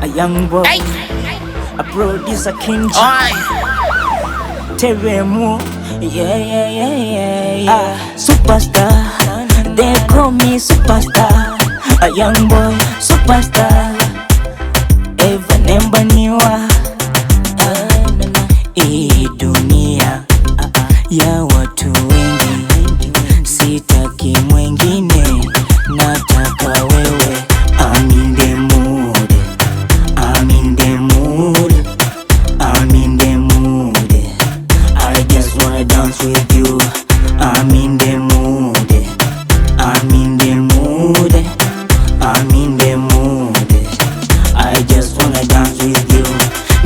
a young boy, a producer King G, Teremu, yeah. Superstar, they call me superstar, a young boy, superstar. Eva nemba niwa, hii dunia ya watu wengi, sitaki mwengine, nataka wewe. I'm in the mood, I'm in the mood, I'm in the mood. I just wanna dance with you. I'm in the mood, I'm in the mood, I'm in the mood. I just wanna dance with you.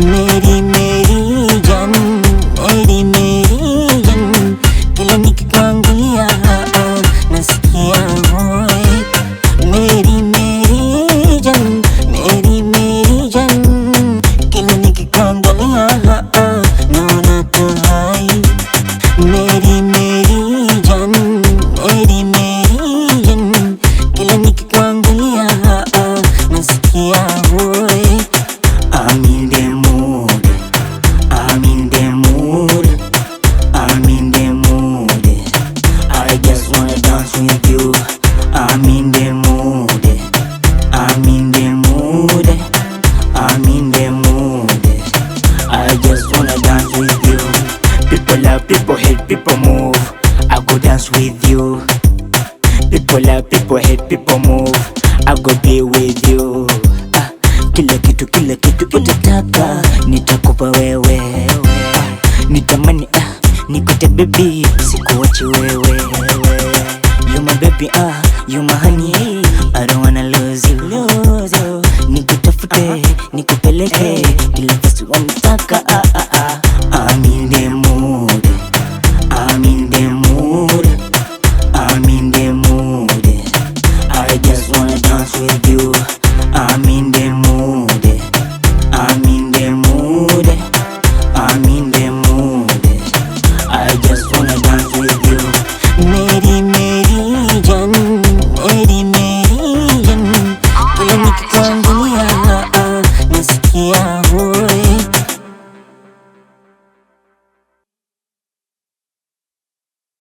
Meri meri jan, meri meri jan, kila nikikuangalia nasikia moyo. Meri meri jan, meri meri jan, kila nikikuangalia naona tu hai. Meri meri jan, meri meri jan, kila nikikuangalia nasikia moyo. I'm in the mood, I'm in the mood, I'm in the mood. I just wanna dance with you. I'm in the mood, I'm in the mood, I'm in the mood. I just wanna dance with you. People love, people hate, people move. I go dance with you. People love, people hate, people move. I go be with you. Kila kitu utataka nitakupa wewe. Nitamani nikote baby, sikuachi wewe. You my baby, you my honey,